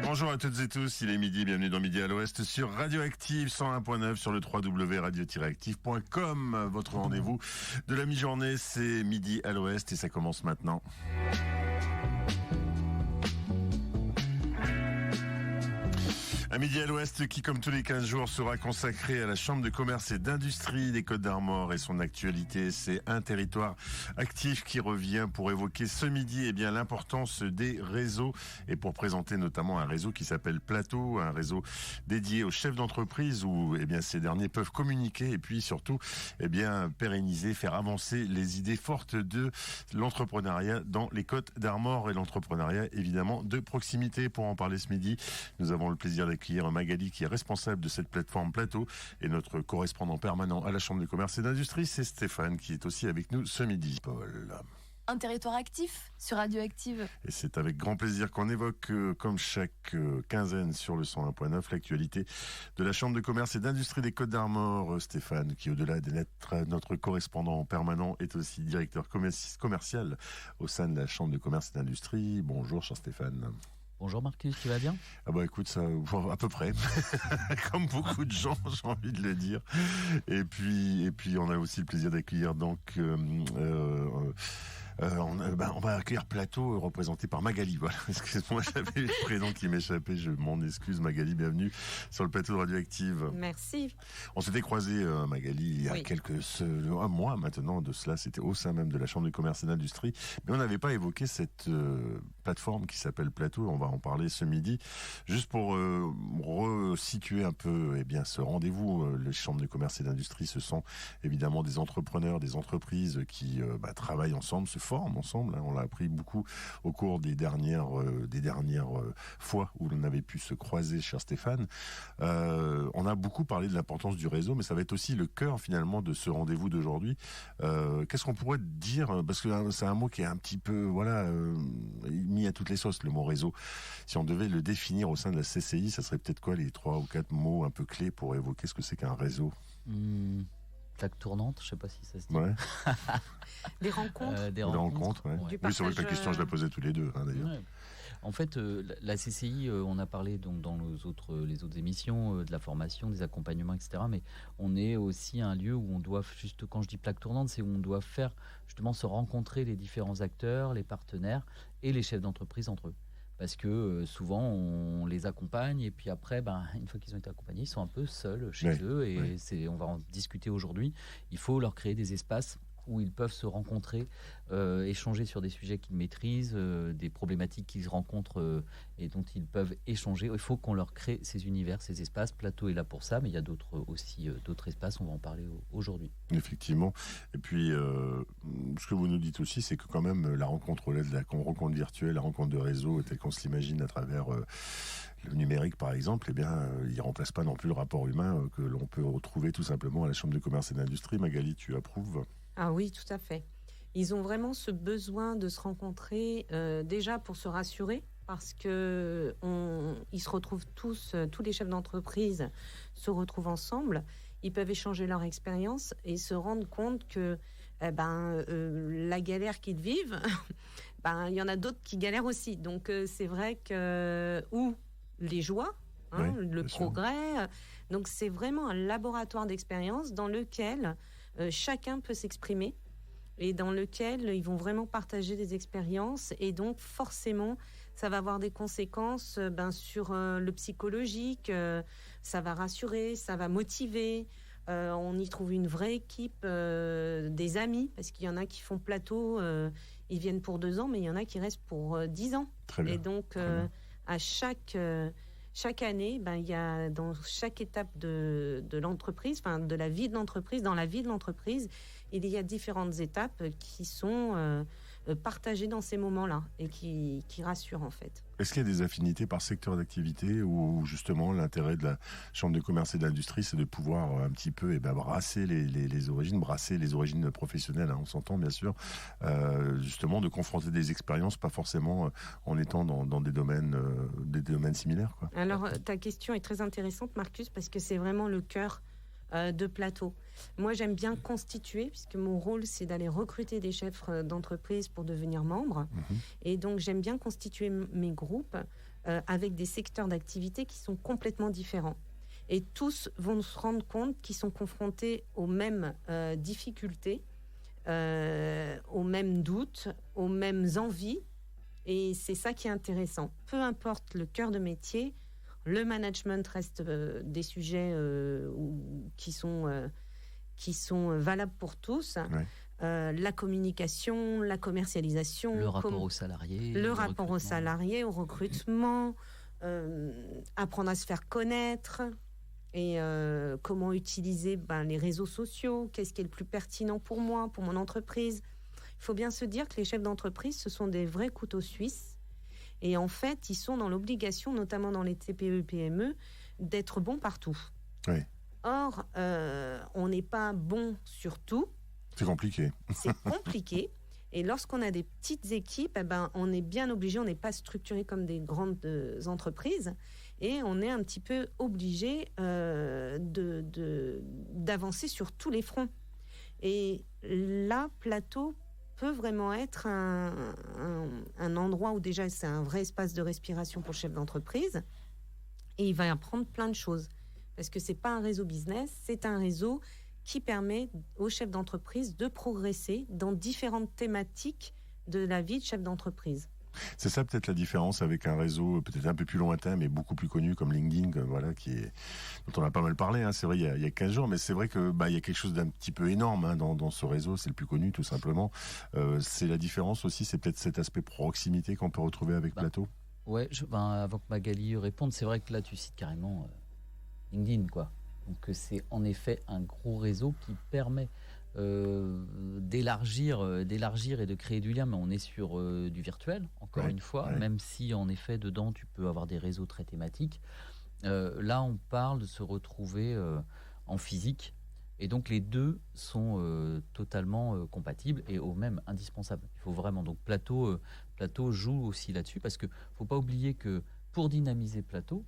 Bonjour à toutes et tous, il est midi, bienvenue dans Midi à l'Ouest sur Radioactive 101.9 sur le www.radio-active.com. Votre rendez-vous de la mi-journée, c'est Midi à l'Ouest et ça commence maintenant. Un Midi à l'Ouest qui, comme tous les 15 jours, sera consacré à la Chambre de commerce et d'industrie des Côtes-d'Armor et son actualité. C'est un territoire actif qui revient pour évoquer ce midi l'importance des réseaux et pour présenter notamment un réseau qui s'appelle Plateau, un réseau dédié aux chefs d'entreprise où ces derniers peuvent communiquer et puis surtout pérenniser, faire avancer les idées fortes de l'entrepreneuriat dans les Côtes-d'Armor et l'entrepreneuriat évidemment de proximité. Pour en parler ce midi, nous avons le plaisir d'accueillir Magali qui est responsable de cette plateforme Plateau et notre correspondant permanent à la Chambre de commerce et d'industrie, c'est Stéphane qui est aussi avec nous ce midi. Paul. Un territoire actif sur Radioactive. Et c'est avec grand plaisir qu'on évoque, comme chaque quinzaine sur le 101.9, l'actualité de la Chambre de commerce et d'industrie des Côtes-d'Armor. Stéphane, qui au-delà d'être notre correspondant permanent, est aussi directeur commercial au sein de la Chambre de commerce et d'industrie. Bonjour, cher Stéphane. Bonjour Marcus, tu vas bien ? Ah bah écoute, ça à peu près, comme beaucoup de gens, j'ai envie de le dire. Et puis on a aussi le plaisir d'accueillir donc on va accueillir Plateau représenté par Magali. Voilà, excuse-moi, j'avais le prénom qui m'échappait, je m'en excuse. Magali, bienvenue sur le plateau de Radioactive. Merci. On s'était croisés, Magali, il y a un mois maintenant de cela, c'était au sein même de la Chambre de commerce et d'industrie, mais on n'avait pas évoqué cette plateforme qui s'appelle Plateau. On va en parler ce midi, juste pour resituer un peu ce rendez-vous. Les chambres de commerce et d'industrie, ce sont évidemment des entrepreneurs, des entreprises qui travaillent ensemble, se forment ensemble. On l'a appris beaucoup au cours des dernières fois où l'on avait pu se croiser, cher Stéphane. On a beaucoup parlé de l'importance du réseau, mais ça va être aussi le cœur finalement de ce rendez-vous d'aujourd'hui. Qu'est-ce qu'on pourrait dire, parce que c'est un mot qui est un petit peu mis à toutes les sauces, le mot réseau. Si on devait le définir au sein de la CCI, ça serait peut-être quoi les 3 ou 4 mots un peu clés pour évoquer ce que c'est qu'un réseau? Plaque tournante, je sais pas si ça se dit. Ouais. Des rencontres. Des rencontres, ouais. Oui, c'est vrai que la question, je la posais tous les deux, d'ailleurs. Ouais. En fait, la CCI, on a parlé donc dans les autres émissions de la formation, des accompagnements, etc. Mais on est aussi un lieu où on doit, juste quand je dis plaque tournante, c'est où on doit faire justement se rencontrer les différents acteurs, les partenaires et les chefs d'entreprise entre eux. Parce que souvent, on les accompagne et puis après, une fois qu'ils ont été accompagnés, ils sont un peu seuls chez eux. Et on va en discuter aujourd'hui. Il faut leur créer des espaces où ils peuvent se rencontrer, échanger sur des sujets qu'ils maîtrisent, des problématiques qu'ils rencontrent et dont ils peuvent échanger. Il faut qu'on leur crée ces univers, ces espaces. Plateau est là pour ça, mais il y a d'autres espaces. On va en parler aujourd'hui. Effectivement. Et puis, ce que vous nous dites aussi, c'est que quand même, la rencontre rencontre virtuelle, la rencontre de réseau, telle qu'on se l'imagine à travers le numérique, par exemple, il ne remplace pas non plus le rapport humain que l'on peut retrouver tout simplement à la Chambre de commerce et d'industrie. Magali, tu approuves ? Ah oui, tout à fait. Ils ont vraiment ce besoin de se rencontrer déjà pour se rassurer parce que ils se retrouvent tous les chefs d'entreprise se retrouvent ensemble. Ils peuvent échanger leur expérience et se rendre compte que la galère qu'ils vivent, il y en a d'autres qui galèrent aussi. Donc c'est vrai que ou les joies. Le progrès. Donc c'est vraiment un laboratoire d'expérience dans lequel chacun peut s'exprimer et dans lequel ils vont vraiment partager des expériences et donc forcément ça va avoir des conséquences sur le psychologique, ça va rassurer, ça va motiver. On y trouve une vraie équipe, des amis, parce qu'il y en a qui font Plateau, ils viennent pour 2 ans, mais il y en a qui restent pour 10 ans. Très bien. Et donc à chaque année, il y a dans chaque étape de l'entreprise, de la vie de l'entreprise, dans la vie de l'entreprise, il y a différentes étapes qui sont partagées dans ces moments-là et qui rassurent en fait. Est-ce qu'il y a des affinités par secteur d'activité ou justement l'intérêt de la Chambre de commerce et d'industrie, c'est de pouvoir un petit peu brasser les origines professionnelles, on s'entend bien sûr, justement de confronter des expériences, pas forcément en étant dans des domaines similaires, quoi. Alors ta question est très intéressante, Marcus, parce que c'est vraiment le cœur de Plateau. Moi, j'aime bien constituer, puisque mon rôle, c'est d'aller recruter des chefs d'entreprise pour devenir membres. Et donc, j'aime bien constituer mes groupes avec des secteurs d'activité qui sont complètement différents. Et tous vont se rendre compte qu'ils sont confrontés aux mêmes difficultés, aux mêmes doutes, aux mêmes envies. Et c'est ça qui est intéressant. Peu importe le cœur de métier, le management reste des sujets qui sont valables pour tous. Ouais. La communication, la commercialisation, le rapport aux salariés, le rapport aux salariés, au recrutement, apprendre à se faire connaître et comment utiliser les réseaux sociaux, qu'est-ce qui est le plus pertinent pour moi, pour mon entreprise. Il faut bien se dire que les chefs d'entreprise, ce sont des vrais couteaux suisses et en fait, ils sont dans l'obligation, notamment dans les TPE, PME, d'être bons partout. Oui. Or, on n'est pas bon sur tout. C'est compliqué. C'est compliqué. Et lorsqu'on a des petites équipes, on est bien obligé, on n'est pas structuré comme des grandes entreprises, et on est un petit peu obligé d'avancer sur tous les fronts. Et là, Plateau peut vraiment être un endroit où déjà c'est un vrai espace de respiration pour le chef d'entreprise, et il va apprendre plein de choses. Parce que c'est pas un réseau business, c'est un réseau qui permet aux chefs d'entreprise de progresser dans différentes thématiques de la vie de chef d'entreprise. C'est ça peut-être la différence avec un réseau peut-être un peu plus lointain, mais beaucoup plus connu comme LinkedIn, dont on a pas mal parlé. Hein. C'est vrai, il y a 15 jours, mais c'est vrai que il y a quelque chose d'un petit peu énorme dans ce réseau. C'est le plus connu, tout simplement. C'est la différence aussi, c'est peut-être cet aspect proximité qu'on peut retrouver avec Plateau. Ouais, avant que Magali réponde, c'est vrai que là, tu cites carrément LinkedIn, quoi. Donc c'est en effet un gros réseau qui permet d'élargir et de créer du lien, mais on est sur du virtuel, encore une fois, même si en effet dedans tu peux avoir des réseaux très thématiques. Là on parle de se retrouver en physique, et donc les deux sont totalement compatibles et au même indispensables. Il faut vraiment, donc Plateau joue aussi là-dessus, parce que faut pas oublier que pour dynamiser Plateau,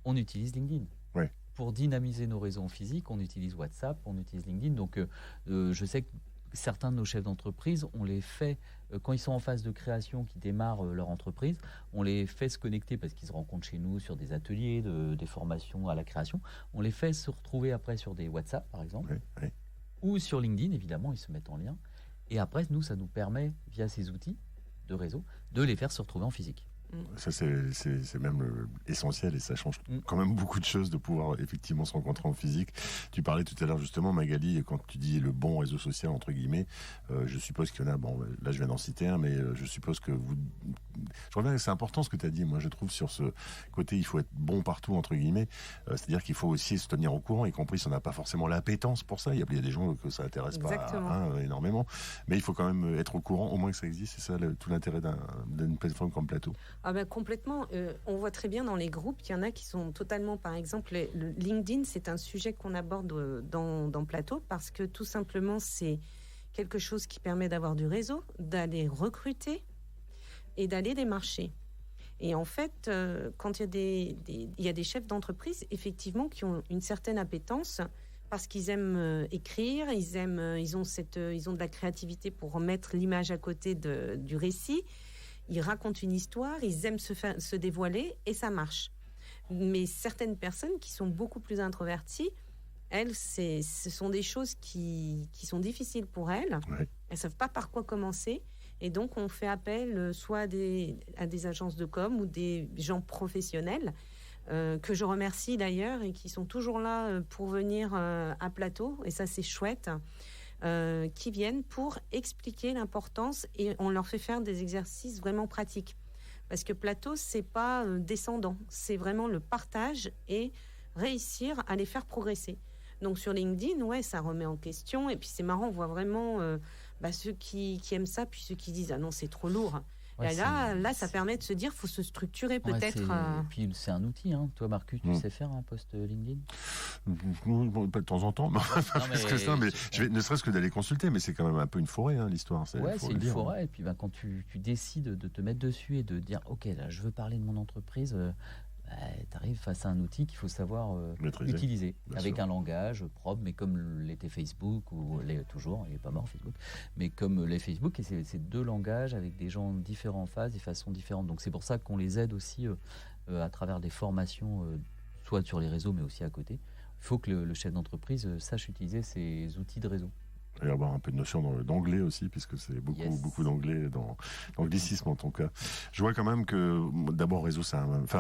on utilise LinkedIn. Ouais. Pour dynamiser nos réseaux en physique, on utilise WhatsApp, on utilise LinkedIn. Donc, je sais que certains de nos chefs d'entreprise, on les fait, quand ils sont en phase de création, qui démarrent leur entreprise, on les fait se connecter parce qu'ils se rencontrent chez nous sur des ateliers, des formations à la création. On les fait se retrouver après sur des WhatsApp, par exemple, ou sur LinkedIn, évidemment, ils se mettent en lien. Et après, nous, ça nous permet, via ces outils de réseau, de les faire se retrouver en physique. Ça, c'est même essentiel, et ça change quand même beaucoup de choses de pouvoir effectivement se rencontrer en physique. Tu parlais tout à l'heure justement, Magali, quand tu dis le bon réseau social, entre guillemets, je suppose qu'il y en a, bon, là je viens d'en citer un, mais je suppose que je reviens, c'est important ce que tu as dit, moi je trouve, sur ce côté, il faut être bon partout, entre guillemets, c'est-à-dire qu'il faut aussi se tenir au courant, y compris si on n'a pas forcément l'appétence pour ça. Il y a des gens que ça intéresse pas énormément, mais il faut quand même être au courant, au moins que ça existe. C'est ça tout l'intérêt d'une plateforme comme Plateau. Complètement. On voit très bien dans les groupes, il y en a qui sont totalement, par exemple, le LinkedIn, c'est un sujet qu'on aborde dans Plateau, parce que tout simplement, c'est quelque chose qui permet d'avoir du réseau, d'aller recruter et d'aller démarcher. Et en fait, quand il y a des chefs d'entreprise, effectivement, qui ont une certaine appétence, parce qu'ils aiment écrire, ils ont de la créativité pour remettre l'image à côté du récit. Ils racontent une histoire, ils aiment se dévoiler, et ça marche. Mais certaines personnes qui sont beaucoup plus introverties, elles, ce sont des choses qui sont difficiles pour elles. Elles ne savent pas par quoi commencer. Et donc, on fait appel soit à des agences de com ou des gens professionnels, que je remercie d'ailleurs, et qui sont toujours là pour venir à Plateau. Et ça, c'est chouette. Qui viennent pour expliquer l'importance, et on leur fait faire des exercices vraiment pratiques. Parce que Plateau, c'est pas descendant, c'est vraiment le partage et réussir à les faire progresser. Donc sur LinkedIn, ça remet en question, et puis c'est marrant, on voit vraiment ceux qui aiment ça, puis ceux qui disent « Ah non, c'est trop lourd ». Et là, ça permet de se dire, faut se structurer peut-être. Et puis c'est un outil, hein. Toi, Marcus, tu sais faire un post LinkedIn? Pas de temps en temps, mais ne serait-ce que d'aller consulter, mais c'est quand même un peu une forêt, hein, l'histoire. C'est une forêt. Et puis quand tu décides de te mettre dessus et de dire, ok, là, je veux parler de mon entreprise. Tu arrives face à un outil qu'il faut savoir utiliser, avec un langage propre, mais comme l'était Facebook, toujours, il n'est pas mort Facebook, mais comme les Facebook, et c'est deux langages avec des gens différents en face, des façons différentes. Donc c'est pour ça qu'on les aide aussi à travers des formations, soit sur les réseaux, mais aussi à côté. Il faut que le chef d'entreprise sache utiliser ces outils de réseau. Et avoir un peu de notion d'anglais aussi, puisque c'est beaucoup d'anglais dans le anglicisme en tout cas. Je vois quand même que d'abord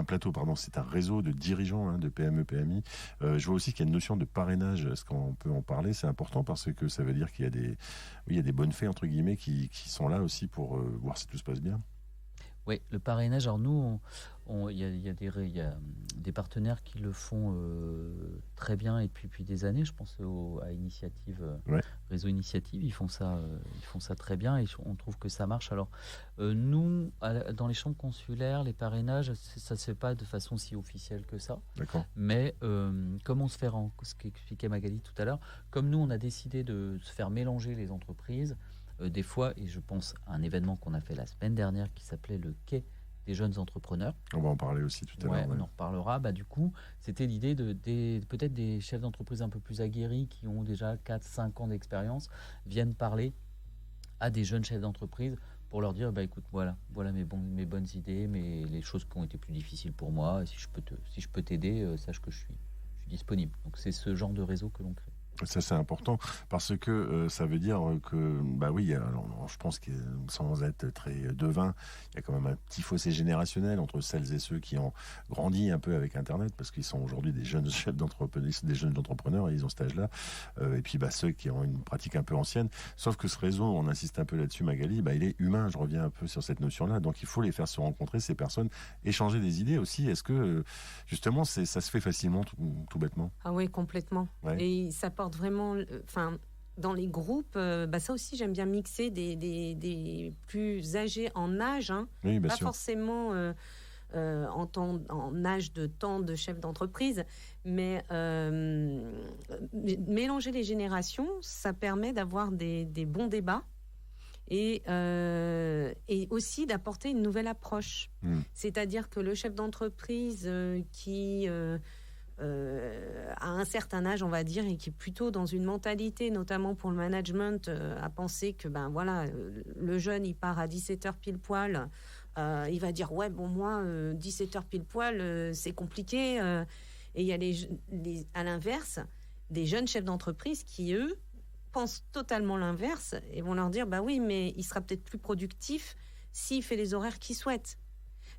Plateau, c'est un réseau de dirigeants de PME, PMI. Je vois aussi qu'il y a une notion de parrainage. Est-ce qu'on peut en parler? C'est important parce que ça veut dire qu'il y a des bonnes fées entre guillemets qui sont là aussi pour voir si tout se passe bien. Oui, le parrainage, alors nous, il y a des partenaires qui le font très bien et depuis des années. Je pense à Initiative, Réseau Initiative, ils font ça très bien et on trouve que ça marche. Alors nous, dans les chambres consulaires, les parrainages, ça se fait pas de façon si officielle que ça. D'accord. Mais comme on se fait, ce qu'expliquait Magali tout à l'heure, comme nous, on a décidé de se faire mélanger les entreprises. Des fois, et je pense à un événement qu'on a fait la semaine dernière qui s'appelait le Quai des jeunes entrepreneurs. On va en parler aussi tout à l'heure. On en reparlera. Du coup, c'était l'idée peut-être des chefs d'entreprise un peu plus aguerris qui ont déjà 4-5 ans d'expérience viennent parler à des jeunes chefs d'entreprise pour leur dire écoute, voilà mes bonnes idées, les choses qui ont été plus difficiles pour moi. Si je peux t'aider, sache que je suis disponible. Donc c'est ce genre de réseau que l'on crée. Ça, c'est important parce que ça veut dire que, alors, je pense que sans être très devin, il y a quand même un petit fossé générationnel entre celles et ceux qui ont grandi un peu avec Internet parce qu'ils sont aujourd'hui des jeunes chefs d'entreprise, des jeunes entrepreneurs et ils ont cet âge-là. Et puis, ceux qui ont une pratique un peu ancienne. Sauf que ce réseau, on insiste un peu là-dessus, Magali, il est humain. Je reviens un peu sur cette notion-là. Donc, il faut les faire se rencontrer, ces personnes, échanger des idées aussi. Est-ce que, justement, ça se fait facilement, tout bêtement? Ah oui, complètement. Ouais. Et ça porte vraiment, dans les groupes, ça aussi j'aime bien mixer des plus âgés en âge, oui, pas sûr. Forcément en âge de temps de chef d'entreprise, mais mélanger les générations, ça permet d'avoir des bons débats et aussi d'apporter une nouvelle approche. C'est-à-dire que le chef d'entreprise qui à un certain âge, on va dire, et qui est plutôt dans une mentalité, notamment pour le management, à penser que le jeune, il part à 17h pile poil, il va dire moi 17h pile poil, c'est compliqué, et il y a à l'inverse des jeunes chefs d'entreprise qui, eux, pensent totalement l'inverse et vont leur dire oui, mais il sera peut-être plus productif s'il fait les horaires qu'il souhaite.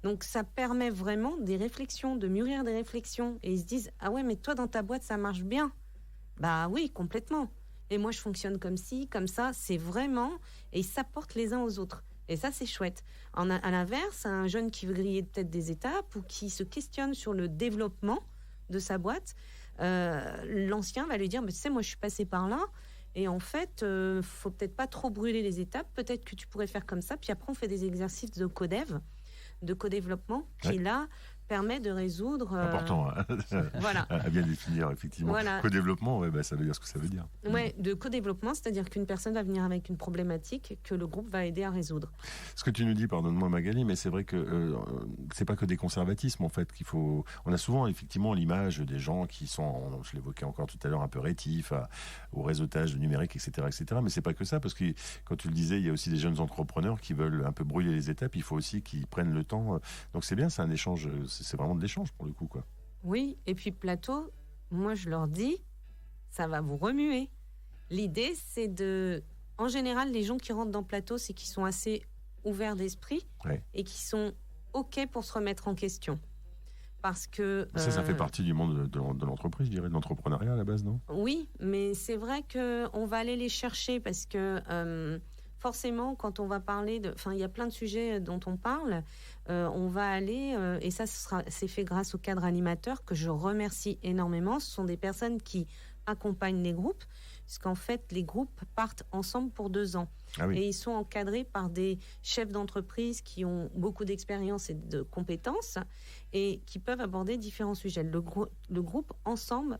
Donc, ça permet vraiment des réflexions, de mûrir des réflexions. Et ils se disent, ah ouais, mais toi, dans ta boîte, ça marche bien. Oui, complètement. Et moi, je fonctionne comme ci, comme ça. C'est vraiment... Et ils s'apportent les uns aux autres. Et ça, c'est chouette. À l'inverse, un jeune qui veut griller peut-être des étapes ou qui se questionne sur le développement de sa boîte, l'ancien va lui dire, tu sais, moi, je suis passé par là. Et en fait, faut peut-être pas trop brûler les étapes. Peut-être que tu pourrais faire comme ça. Puis après, on fait des exercices de co-dev, de co-développement, qui là permet de résoudre... Important voilà. à bien définir, effectivement. Voilà. Co-développement, ça veut dire ce que ça veut dire. Oui, de co-développement, c'est-à-dire qu'une personne va venir avec une problématique que le groupe va aider à résoudre. Ce que tu nous dis, pardonne-moi Magali, mais c'est vrai que c'est pas que des conservatismes en fait qu'il faut... On a souvent effectivement l'image des gens qui sont, je l'évoquais encore tout à l'heure, un peu rétifs au réseautage numérique, etc., etc. Mais c'est pas que ça, parce que quand tu le disais, il y a aussi des jeunes entrepreneurs qui veulent un peu brûler les étapes. Il faut aussi qu'ils prennent le temps. Donc c'est bien, c'est un échange... C'est vraiment de l'échange pour le coup, quoi. Oui, et puis Plateau, moi je leur dis, ça va vous remuer. L'idée, c'est en général, les gens qui rentrent dans Plateau, c'est qu'ils sont assez ouverts d'esprit et qui sont OK pour se remettre en question. Parce que... Ça fait partie du monde de l'entreprise, je dirais, de l'entrepreneuriat à la base, non? Oui, mais c'est vrai qu'on va aller les chercher parce que... forcément, quand on va parler il y a plein de sujets dont on parle. On va aller, et ça, c'est fait grâce au cadre animateur que je remercie énormément. Ce sont des personnes qui accompagnent les groupes, puisqu'en fait, les groupes partent ensemble pour 2 ans. Ah oui. Et ils sont encadrés par des chefs d'entreprise qui ont beaucoup d'expérience et de compétences et qui peuvent aborder différents sujets. Le groupe, ensemble,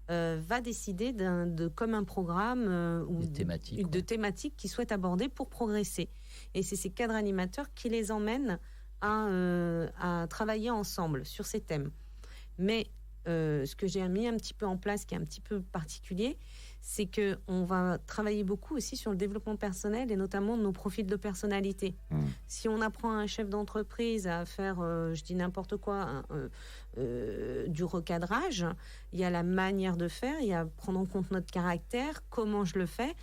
va décider de commun programme ou de thématiques qu'ils souhaitent aborder pour progresser. Et c'est ces cadres animateurs qui les emmènent à travailler ensemble sur ces thèmes. Mais ce que j'ai mis un petit peu en place, qui est un petit peu particulier, c'est qu'on va travailler beaucoup aussi sur le développement personnel et notamment nos profils de personnalité. Si on apprend à un chef d'entreprise à faire, je dis n'importe quoi, du recadrage, il y a la manière de faire, il y a prendre en compte notre caractère, comment je le fais.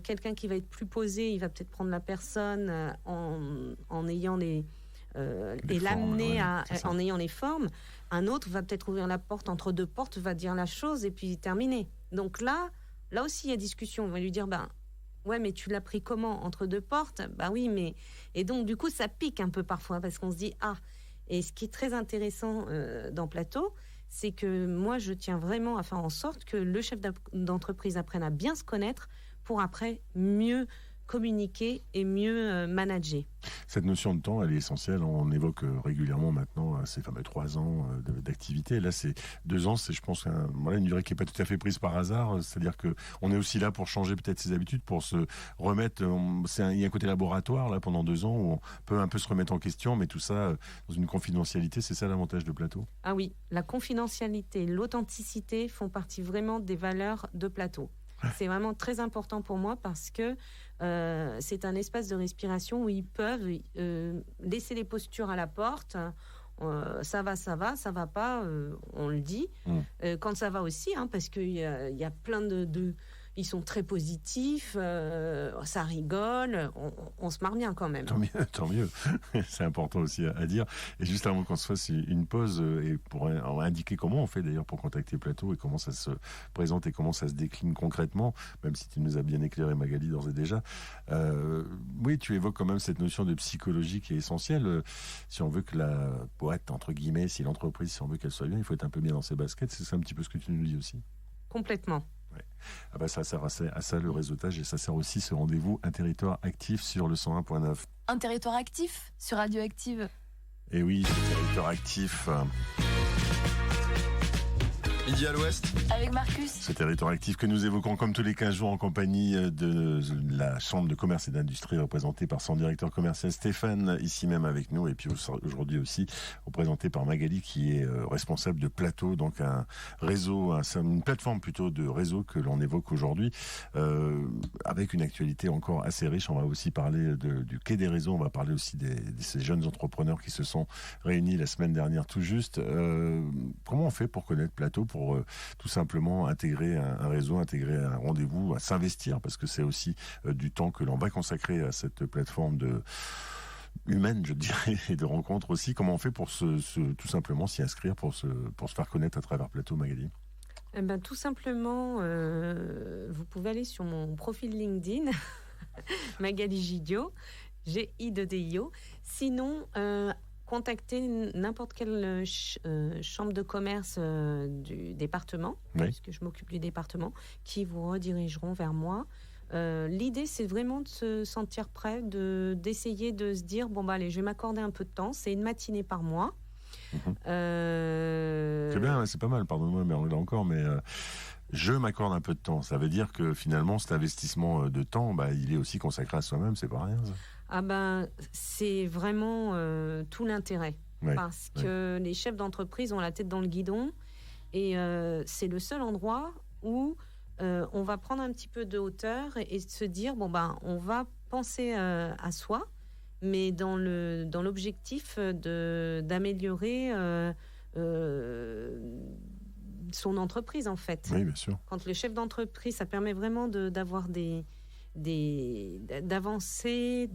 Quelqu'un qui va être plus posé, il va peut-être prendre la personne en ayant et l'amener en ayant les formes. Un autre va peut-être ouvrir la porte entre deux portes, va dire la chose et puis terminer. Donc là aussi il y a discussion. On va lui dire ouais, mais tu l'as pris comment entre deux portes? Oui, mais et donc du coup ça pique un peu parfois parce qu'on se dit Et ce qui est très intéressant dans Plateau, c'est que moi je tiens vraiment à faire en sorte que le chef d'entreprise apprenne à bien se connaître pour après mieux communiquer et mieux manager. Cette notion de temps, elle est essentielle. On évoque régulièrement maintenant ces fameux 3 ans d'activité. Là, c'est 2 ans. C'est, je pense, une durée qui n'est pas tout à fait prise par hasard. C'est-à-dire qu'on est aussi là pour changer peut-être ses habitudes, pour se remettre. Il y a un côté laboratoire là pendant 2 ans où on peut un peu se remettre en question, mais tout ça dans une confidentialité. C'est ça l'avantage de Plateau. Ah oui, la confidentialité, l'authenticité font partie vraiment des valeurs de Plateau. C'est vraiment très important pour moi parce que c'est un espace de respiration où ils peuvent laisser les postures à la porte. Ça va pas, on le dit. Quand ça va aussi, parce qu'il y a plein de ils sont très positifs, ça rigole, on se marre bien quand même. Tant mieux. C'est important aussi à dire. Et juste avant qu'on se fasse une pause, et pour indiquer comment on fait d'ailleurs pour contacter Plateau et comment ça se présente et comment ça se décline concrètement, même si tu nous as bien éclairé Magali d'ores et déjà. Oui, tu évoques quand même cette notion de psychologie qui est essentielle. Si on veut que la boîte, entre guillemets, si l'entreprise, si on veut qu'elle soit bien, il faut être un peu bien dans ses baskets. C'est ça un petit peu ce que tu nous dis aussi. Complètement. Ouais. Ça sert à ça le réseautage et ça sert aussi ce rendez-vous Un territoire actif sur le 101.9. Un territoire actif sur Radioactive. Et oui, ce territoire actif. Midi à l'Ouest. Avec Marcus. Ce territoire actif que nous évoquons comme tous les 15 jours en compagnie de la Chambre de commerce et d'industrie représentée par son directeur commercial Stéphane, ici même avec nous, et puis aujourd'hui aussi représentée par Magali qui est responsable de Plateau, donc un réseau, une plateforme plutôt de réseau que l'on évoque aujourd'hui, avec une actualité encore assez riche. On va aussi parler du Quai des réseaux, on va parler aussi de ces jeunes entrepreneurs qui se sont réunis la semaine dernière tout juste. Comment on fait pour connaître Plateau, pour tout simplement intégrer un réseau, intégrer un rendez-vous, à s'investir, parce que c'est aussi du temps que l'on va consacrer à cette plateforme humaine, je dirais, et de rencontres aussi. Comment on fait pour tout simplement s'y inscrire, pour se faire connaître à travers Plateau, Magali? Tout simplement, vous pouvez aller sur mon profil LinkedIn, Magali Gidio, G-I-D-I-O. Sinon, contacter n'importe quelle chambre de commerce du département, puisque je m'occupe du département, qui vous redirigeront vers moi. L'idée, c'est vraiment de se sentir prêt, d'essayer de se dire, allez, je vais m'accorder un peu de temps. C'est une matinée par mois. C'est bien, c'est pas mal, pardonne-moi, mais on est là encore, mais... je m'accorde un peu de temps. Ça veut dire que finalement, cet investissement de temps, il est aussi consacré à soi-même, c'est pas rien, ça. C'est vraiment tout l'intérêt. Parce que les chefs d'entreprise ont la tête dans le guidon et c'est le seul endroit où on va prendre un petit peu de hauteur et se dire, on va penser à soi, mais dans l'objectif d'améliorer son entreprise, en fait. Oui, bien sûr. Quand le chef d'entreprise, ça permet vraiment d'avoir d'avancer,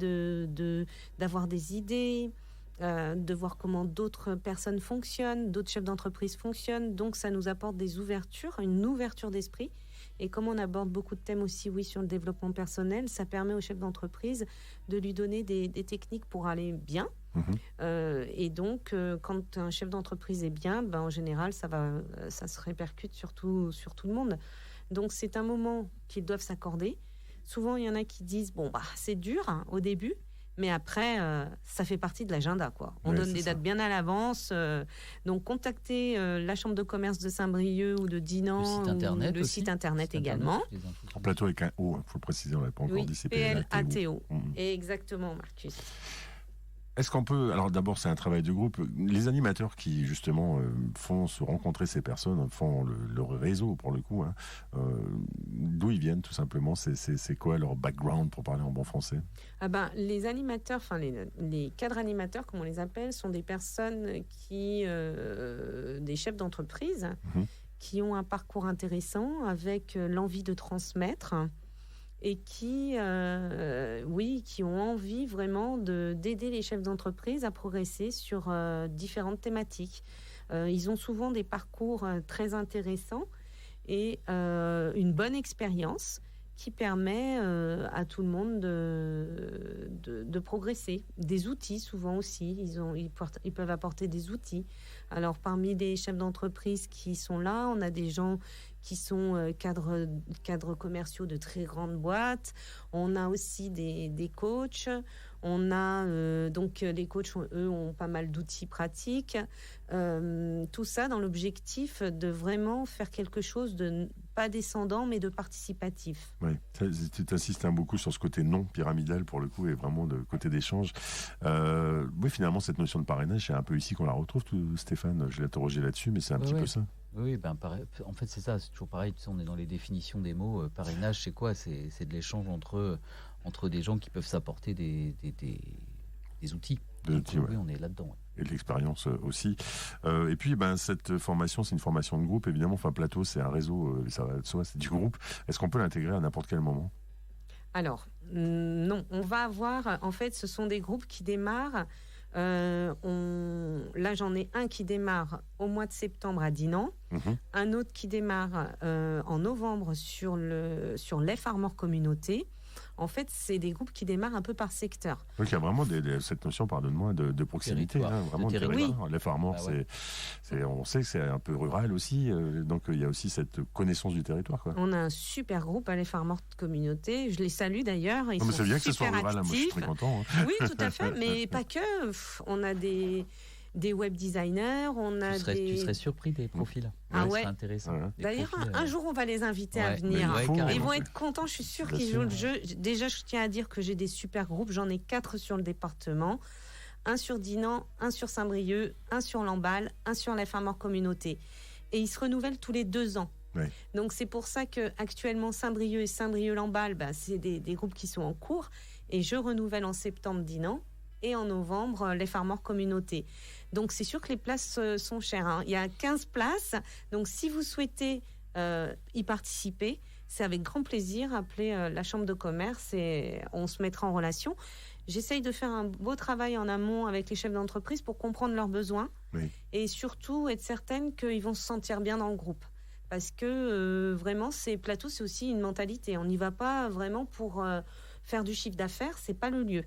d'avoir des idées, de voir comment d'autres personnes fonctionnent, d'autres chefs d'entreprise fonctionnent. Donc, ça nous apporte des ouvertures, une ouverture d'esprit. Et comme on aborde beaucoup de thèmes aussi, sur le développement personnel, ça permet au chef d'entreprise de lui donner des techniques pour aller bien. Et donc, quand un chef d'entreprise est bien, en général, ça se répercute sur tout le monde. Donc, c'est un moment qu'ils doivent s'accorder. Souvent, il y en a qui disent, c'est dur au début, mais après, ça fait partie de l'agenda, quoi. On donne des dates bien à l'avance. Donc, contactez la Chambre de commerce de Saint-Brieuc ou de Dinan, le site internet également. En Plateau avec un O, il faut le préciser, on ne l'a pas encore dit, c'est PLATO. Exactement, Marcus. Est-ce qu'on peut... Alors d'abord, c'est un travail de groupe. Les animateurs qui, justement, font se rencontrer ces personnes, font le réseau, pour le coup, hein, d'où ils viennent, tout simplement. C'est quoi leur background, pour parler en bon français? Les animateurs, les cadres animateurs, comme on les appelle, sont des personnes des chefs d'entreprise, qui ont un parcours intéressant, avec l'envie de transmettre, et qui ont envie vraiment d'aider les chefs d'entreprise à progresser sur différentes thématiques. Ils ont souvent des parcours très intéressants et une bonne expérience qui permet à tout le monde de progresser. Des outils, souvent aussi. Ils peuvent apporter des outils. Alors, parmi les chefs d'entreprise qui sont là, on a des gens qui sont cadres commerciaux de très grandes boîtes. On a aussi des coachs. On a donc les coachs, eux, ont pas mal d'outils pratiques. Tout ça dans l'objectif de vraiment faire quelque chose de pas descendant, mais de participatif. Oui, tu insistes beaucoup sur ce côté non pyramidal, pour le coup, et vraiment de côté d'échange. Oui, finalement, cette notion de parrainage, c'est un peu ici qu'on la retrouve, Stéphane. Je l'ai interrogé là-dessus, mais c'est un petit peu ça. Oui, en fait, c'est ça. C'est toujours pareil. Tu sais, on est dans les définitions des mots. Parrainage, c'est quoi? C'est de l'échange entre des gens qui peuvent s'apporter des outils. Oui, on est là-dedans. Ouais. Et de l'expérience aussi. Et puis, cette formation, c'est une formation de groupe, évidemment. Enfin, Plateau, c'est un réseau, ça va de soi, c'est du groupe. Est-ce qu'on peut l'intégrer à n'importe quel moment? Alors, non. On va avoir, en fait, ce sont des groupes qui démarrent. Là, j'en ai un qui démarre au mois de septembre à Dinan, un autre qui démarre en novembre sur l'EF-Armor Communauté. En fait, c'est des groupes qui démarrent un peu par secteur. Donc, il y a vraiment cette notion, pardonne-moi, de proximité. Vraiment de territoire. Oui. L'EF-Armor, on sait que c'est un peu rural aussi. Donc, il y a aussi cette connaissance du territoire. Quoi. On a un super groupe à l'EF-Armor Communauté. Je les salue d'ailleurs. Ils sont c'est bien que ce soit rural. Moi, je suis très content. Hein. Oui, tout à fait. Mais pas que. On a des web designers, tu serais surpris des profils. Ah ouais. C'est intéressant. Ouais. D'ailleurs, un jour, on va les inviter à venir. Ils vont être contents, je suis sûre qu'ils jouent le jeu. Déjà, je tiens à dire que j'ai des super groupes. J'en ai 4 sur le département. Un sur Dinan, un sur Saint-Brieuc, un sur Lamballe, un sur l'EF-Armor Communauté. Et ils se renouvellent tous les 2 ans. Oui. Donc, c'est pour ça qu'actuellement, Saint-Brieuc et Saint-Brieuc-Lamballe, c'est des groupes qui sont en cours. Et je renouvelle en septembre Dinan. Et en novembre, l'EF-Armor Communauté. Donc, c'est sûr que les places sont chères. Hein. Il y a 15 places. Donc, si vous souhaitez y participer, c'est avec grand plaisir. Appelez la Chambre de commerce et on se mettra en relation. J'essaye de faire un beau travail en amont avec les chefs d'entreprise pour comprendre leurs besoins. Oui. Et surtout être certaine qu'ils vont se sentir bien dans le groupe. Parce que vraiment, Plateau, c'est aussi une mentalité. On n'y va pas vraiment pour faire du chiffre d'affaires. C'est pas le lieu.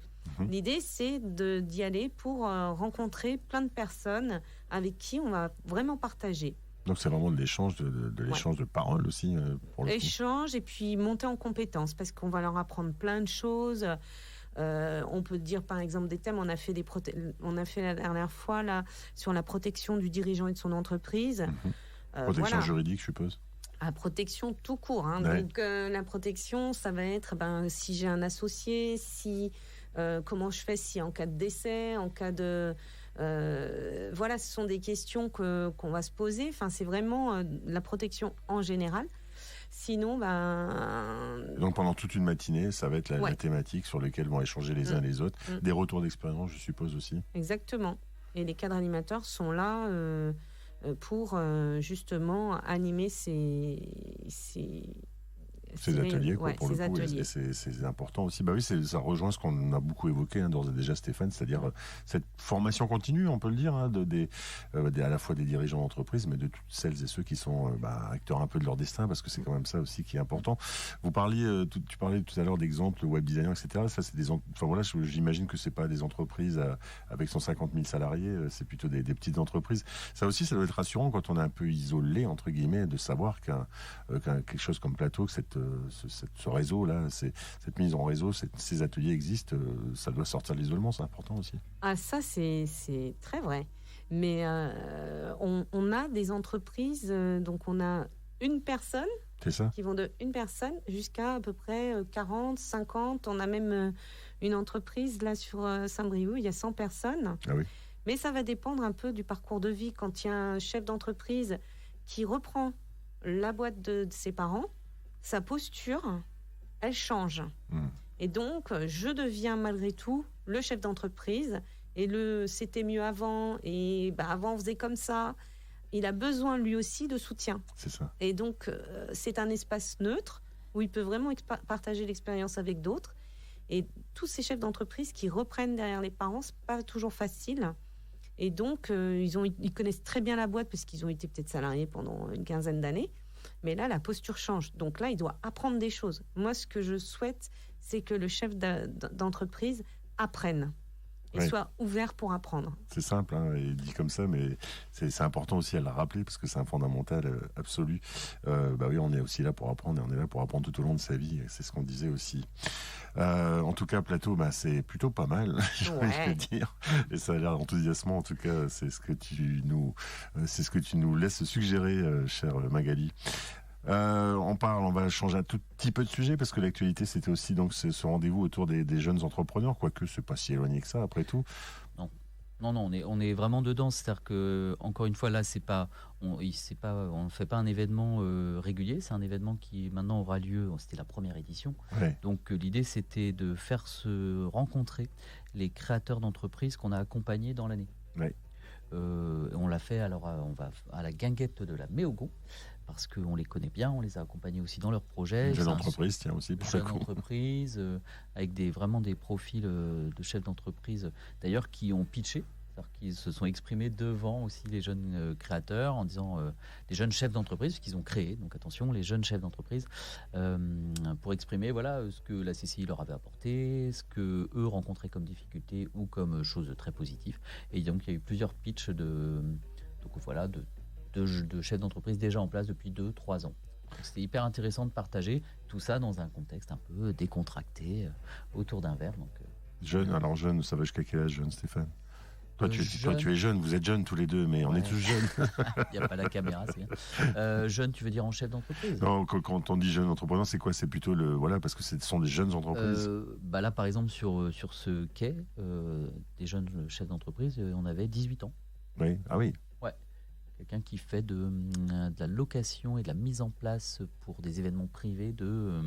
L'idée, c'est d'y aller pour rencontrer plein de personnes avec qui on va vraiment partager. Donc, c'est vraiment de l'échange, de l'échange de paroles aussi, pour le Échange et puis monter en compétences, parce qu'on va leur apprendre plein de choses. On peut dire, par exemple, des thèmes. On a fait la dernière fois là, sur la protection du dirigeant et de son entreprise. Protection juridique, je suppose. À protection tout court. Hein. Ouais. Donc, la protection, ça va être si j'ai un associé, comment je fais si en cas de décès, en cas de... ce sont des questions qu'on va se poser. Enfin, c'est vraiment la protection en général. Sinon, Donc, pendant toute une matinée, ça va être la thématique sur laquelle vont échanger les uns les autres. Des retours d'expérience, je suppose aussi. Exactement. Et les cadres animateurs sont là pour justement animer ces ateliers, pour le coup, et c'est important aussi. Oui, ça rejoint ce qu'on a beaucoup évoqué d'ores et déjà, Stéphane, c'est-à-dire cette formation continue, on peut le dire, à la fois des dirigeants d'entreprise, mais de toutes celles et ceux qui sont acteurs un peu de leur destin, parce que c'est quand même ça aussi qui est important. Tu parlais tout à l'heure d'exemples, web designer, etc. Ça, c'est j'imagine que c'est pas des entreprises avec 150 000 salariés, c'est plutôt des petites entreprises. Ça aussi, ça doit être rassurant quand on est un peu isolé, entre guillemets, de savoir qu'un quelque chose comme Plateau, que ce réseau-là, cette mise en réseau, ces ateliers existent, ça doit sortir de l'isolement, c'est important aussi. Ah, ça, c'est très vrai. Mais on a des entreprises, donc on a une personne C'est ça. qui vont de une personne jusqu'à à peu près 40, 50. On a même une entreprise là sur Saint-Brieuc, il y a 100 personnes. Ah oui. Mais ça va dépendre un peu du parcours de vie. Quand il y a un chef d'entreprise qui reprend la boîte de ses parents, sa posture, elle change. Et donc, je deviens malgré tout le chef d'entreprise. Et c'était mieux avant. Et avant, on faisait comme ça. Il a besoin, lui aussi, de soutien. C'est ça. Et donc, c'est un espace neutre où il peut vraiment partager l'expérience avec d'autres. Et tous ces chefs d'entreprise qui reprennent derrière les parents, c'est pas toujours facile. Et donc, ils connaissent très bien la boîte parce qu'ils ont été peut-être salariés pendant une quinzaine d'années. Mais là, la posture change. Donc là, il doit apprendre des choses. Moi, ce que je souhaite, c'est que le chef d'entreprise apprenne. Et soit ouvert pour apprendre. C'est simple, hein, et dit comme ça, mais c'est important aussi à le rappeler parce que c'est un fondamental absolu. Oui, on est aussi là pour apprendre et on est là pour apprendre tout au long de sa vie. C'est ce qu'on disait aussi. En tout cas, Plateau, c'est plutôt pas mal, je vais dire. Et ça a l'air enthousiasmant. En tout cas, c'est ce que tu nous laisses suggérer, chère Magali. On va changer un tout petit peu de sujet parce que l'actualité c'était aussi donc ce rendez-vous autour des jeunes entrepreneurs, quoique c'est pas si éloigné que ça après tout. Non, on est vraiment dedans. C'est-à-dire que encore une fois là, on ne fait pas un événement régulier. C'est un événement qui maintenant aura lieu. C'était la première édition. Ouais. Donc l'idée c'était de faire se rencontrer les créateurs d'entreprises qu'on a accompagnés dans l'année. Ouais. On l'a fait. Alors on va à la guinguette de la Méogon. Parce qu'on les connaît bien, on les a accompagnés aussi dans leurs projets. Une jeune entreprise, tiens aussi. Une jeune entreprise, avec vraiment des profils de chefs d'entreprise, d'ailleurs, qui ont pitché, c'est-à-dire qu'ils se sont exprimés devant aussi les jeunes créateurs, en disant les jeunes chefs d'entreprise, qu'ils ont créé, donc attention, les jeunes chefs d'entreprise, pour exprimer ce que la CCI leur avait apporté, ce qu'eux rencontraient comme difficulté ou comme chose très positive. Et donc, il y a eu plusieurs pitchs de chefs d'entreprise déjà en place depuis 2-3 ans. Donc, c'était hyper intéressant de partager tout ça dans un contexte un peu décontracté, autour d'un verre. Donc, jeune, ça va jusqu'à quel âge, jeune Stéphane? Toi, tu es jeune, vous êtes jeunes tous les deux, mais on est tous jeunes. Il n'y a pas la caméra, c'est bien. Jeune, tu veux dire en chef d'entreprise? Non, quand on dit jeune entrepreneur, c'est quoi? C'est plutôt parce que ce sont des jeunes entreprises. Là, par exemple, sur ce quai, des jeunes chefs d'entreprise, on avait 18 ans. Oui, ah oui. Quelqu'un qui fait de la location et de la mise en place pour des événements privés de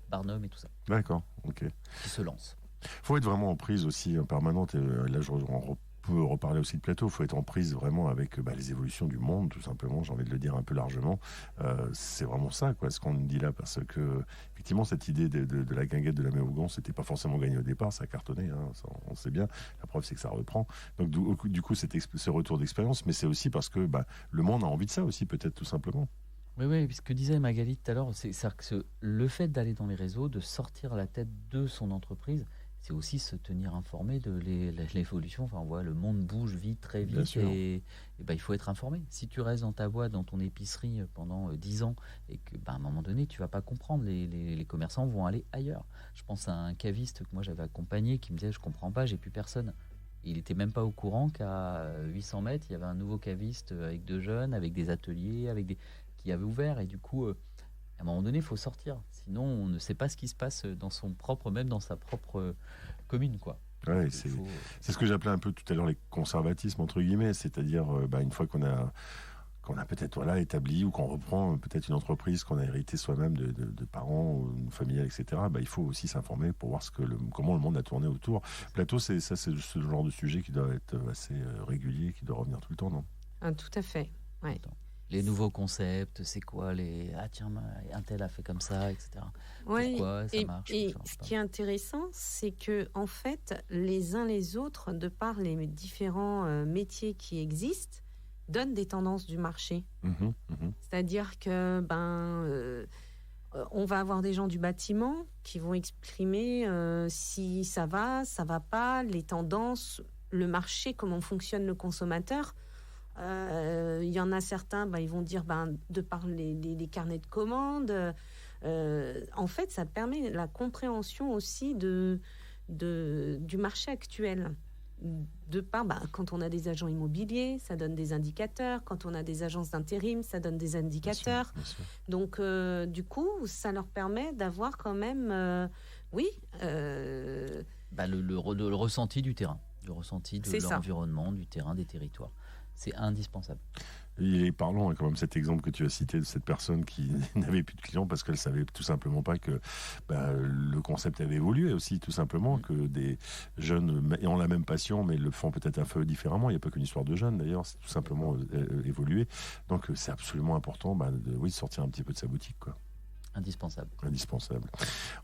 Barnum et tout ça. D'accord, ok. Qui se lance. Il faut être vraiment en prise aussi permanente. Et là, on peut reparler aussi de Plateau. Il faut être en prise vraiment avec les évolutions du monde, tout simplement. J'ai envie de le dire un peu largement. C'est vraiment ça, ce qu'on dit là, parce que effectivement, cette idée de la guinguette de la Méogon, c'était pas forcément gagné au départ, ça a cartonné, ça, on sait bien. La preuve, c'est que ça reprend. Donc, du coup, ce retour d'expérience, mais c'est aussi parce que le monde a envie de ça aussi, peut-être tout simplement. Oui, ce que disait Magali tout à l'heure, c'est que le fait d'aller dans les réseaux, de sortir la tête de son entreprise, c'est aussi se tenir informé de l'évolution. Enfin, on voit, le monde bouge vite, très vite, et il faut être informé. Si tu restes dans ta boîte, dans ton épicerie pendant 10 ans, et que à un moment donné, tu vas pas comprendre, les commerçants vont aller ailleurs. Je pense à un caviste que moi j'avais accompagné qui me disait, je comprends pas, j'ai plus personne. Il était même pas au courant qu'à 800 mètres, il y avait un nouveau caviste avec 2 jeunes, avec des ateliers, qui avait ouvert, et du coup... à un moment donné, il faut sortir. Sinon, on ne sait pas ce qui se passe dans sa propre commune, quoi. Ouais, c'est ce que j'appelais un peu tout à l'heure les conservatismes, entre guillemets. C'est-à-dire, une fois qu'on a peut-être établi ou qu'on reprend peut-être une entreprise qu'on a héritée soi-même de parents ou une famille, etc., il faut aussi s'informer pour voir comment le monde a tourné autour. Plateau, c'est ce genre de sujet qui doit être assez régulier, qui doit revenir tout le temps, non? Tout à fait, ouais. Les nouveaux concepts, c'est quoi un tel a fait comme ça, etc. Oui, pourquoi ça marche, et ce qui est intéressant, c'est que en fait, les uns les autres, de par les différents métiers qui existent, donnent des tendances du marché. C'est-à-dire que on va avoir des gens du bâtiment qui vont exprimer si ça va pas, les tendances, le marché, comment fonctionne le consommateur. Il y en a certains, ils vont dire, de par les carnets de commandes, en fait, ça permet la compréhension aussi du marché actuel. de part, quand on a des agents immobiliers, ça donne des indicateurs. Quand on a des agences d'intérim, ça donne des indicateurs. Bien sûr. Donc, du coup, ça leur permet d'avoir quand même, le ressenti du terrain, le ressenti de l'environnement, du terrain, des territoires. C'est indispensable. Il est parlant quand même cet exemple que tu as cité de cette personne qui n'avait plus de clients parce qu'elle savait tout simplement pas que le concept avait évolué aussi, tout simplement, que des jeunes ont la même passion mais le font peut-être un peu différemment. Il n'y a pas qu'une histoire de jeunes d'ailleurs, c'est tout simplement évolué. Donc c'est absolument important de sortir un petit peu de sa boutique, quoi. Indispensable.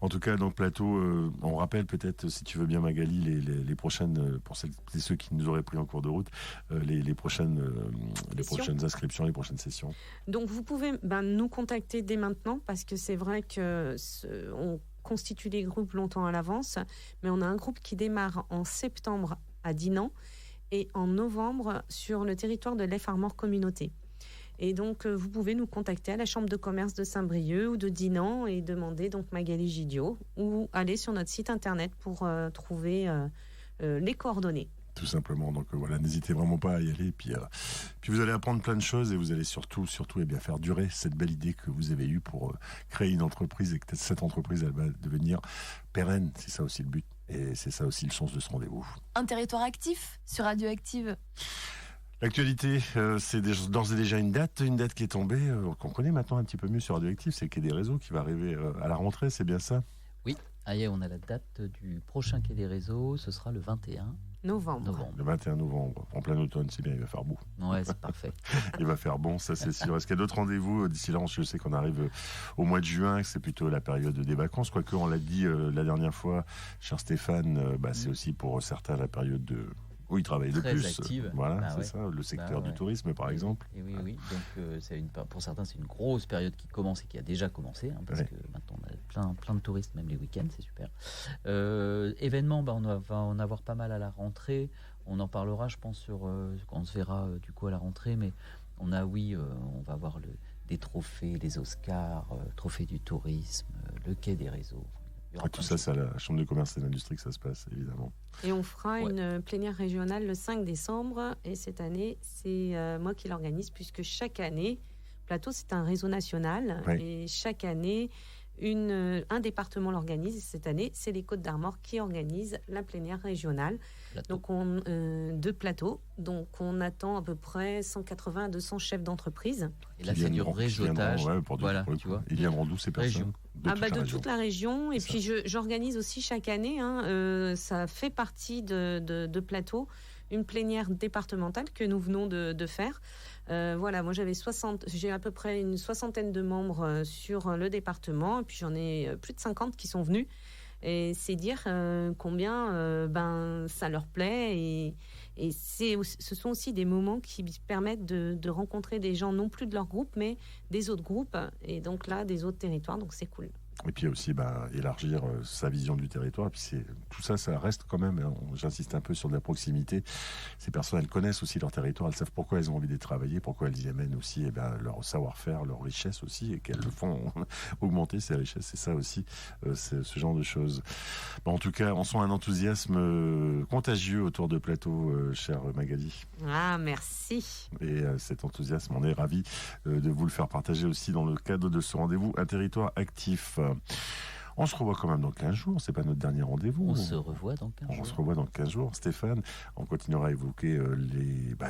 En tout cas, donc Plateau, on rappelle peut-être, si tu veux bien Magali, les prochaines, pour celles et ceux qui nous auraient pris en cours de route, les prochaines inscriptions, les prochaines sessions. Donc vous pouvez nous contacter dès maintenant parce que c'est vrai que on constitue les groupes longtemps à l'avance, mais on a un groupe qui démarre en septembre à Dinan et en novembre sur le territoire de l'Ef Armor Communauté. Et donc, vous pouvez nous contacter à la Chambre de commerce de Saint-Brieuc ou de Dinan et demander donc Magali Gidio ou aller sur notre site internet pour trouver les coordonnées. Tout simplement. Donc voilà, n'hésitez vraiment pas à y aller. Puis vous allez apprendre plein de choses et vous allez surtout faire durer cette belle idée que vous avez eue pour créer une entreprise et que cette entreprise, elle va devenir pérenne. C'est ça aussi le but. Et c'est ça aussi le sens de ce rendez-vous. Un territoire actif sur Radioactive. L'actualité, c'est d'ores et déjà une date qui est tombée, qu'on connaît maintenant un petit peu mieux sur Radioactive, c'est le Quai des Réseaux qui va arriver à la rentrée, c'est bien ça ? Oui, on a la date du prochain Quai des Réseaux, ce sera le 21 novembre. Le 21 novembre, en plein automne, c'est bien, il va faire beau. Ouais, c'est parfait. Il va faire bon, ça c'est sûr. Est-ce qu'il y a d'autres rendez-vous d'ici là ? Je sais qu'on arrive au mois de juin, que c'est plutôt la période des vacances, quoique on l'a dit la dernière fois, cher Stéphane, c'est aussi pour certains la période où ils travaillent très le plus. Active. Voilà, c'est ça, le secteur du tourisme par exemple. Et oui. Donc pour certains, c'est une grosse période qui commence et qui a déjà commencé, parce que maintenant on a plein de touristes, même les week-ends, c'est super. Événements, on va en avoir pas mal à la rentrée. On en parlera, je pense, quand on se verra du coup à la rentrée. Mais on va avoir des trophées, les Oscars, trophée du tourisme, le Quai des Réseaux. Tout ça, c'est à la Chambre de commerce et d'industrie que ça se passe, évidemment. Et on fera une plénière régionale le 5 décembre. Et cette année, c'est moi qui l'organise, puisque chaque année, Plateau, c'est un réseau national. Oui. Et chaque année, un département l'organise. Et cette année, c'est les Côtes-d'Armor qui organisent la plénière régionale. Donc de Plateau. Donc on attend à peu près 180 à 200 chefs d'entreprise. Et là, c'est du réseautage. Tu vois. Ils viendront d'où ces personnes ? De toute la région. Et puis j'organise aussi chaque année, ça fait partie de Plateau, une plénière départementale que nous venons de faire. Moi j'ai à peu près une soixantaine de membres sur le département, et puis j'en ai plus de 50 qui sont venus. Et c'est dire combien ça leur plaît. Et ce sont aussi des moments qui permettent de rencontrer des gens, non plus de leur groupe, mais des autres groupes, et donc là, des autres territoires. Donc c'est cool. Et puis aussi élargir sa vision du territoire. Et puis tout ça, ça reste quand même, j'insiste un peu sur de la proximité. Ces personnes, elles connaissent aussi leur territoire, elles savent pourquoi elles ont envie d'y travailler, pourquoi elles y amènent aussi leur savoir-faire, leur richesse aussi, et qu'elles le font augmenter ces richesses. C'est ça aussi, c'est ce genre de choses. En tout cas, on sent un enthousiasme contagieux autour de Plateau, chère Magali. Ah, merci. Et cet enthousiasme, on est ravis de vous le faire partager aussi dans le cadre de ce rendez-vous Un territoire actif. On se revoit quand même dans 15 jours, c'est pas notre dernier rendez-vous. On se revoit dans 15 jours. On se revoit dans 15 jours. Stéphane, on continuera à évoquer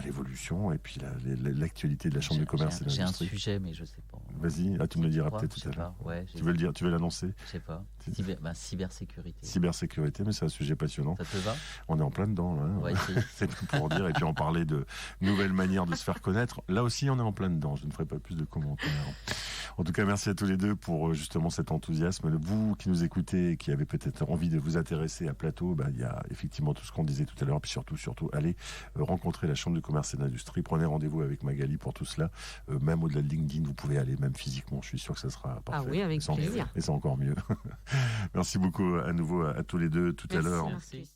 l'évolution et puis l'actualité de la Chambre de commerce et d'industrie. J'ai un sujet, mais je sais pas. Vas-y, tu me le diras peut-être tout à l'heure. Tu veux le dire, tu veux l'annoncer ? Je sais pas. Cybersécurité. Cybersécurité, mais c'est un sujet passionnant. Ça te va ? On est en plein dedans, là. Ouais, c'est pour dire, et puis en parler de nouvelles manières de se faire connaître. Là aussi, on est en plein dedans. Je ne ferai pas plus de commentaires. En tout cas, merci à tous les deux pour justement cet enthousiasme. Vous qui nous écoutez et qui avez peut-être envie de vous intéresser à Plateau, il y a effectivement tout ce qu'on disait tout à l'heure. Puis surtout, allez rencontrer la Chambre de commerce et d'industrie. Prenez rendez-vous avec Magali pour tout cela. Même au-delà de LinkedIn, vous pouvez aller même physiquement. Je suis sûr que ça sera parfait. Ah oui, avec plaisir. Et c'est encore mieux. Merci beaucoup à nouveau à tous les deux tout à l'heure. Merci.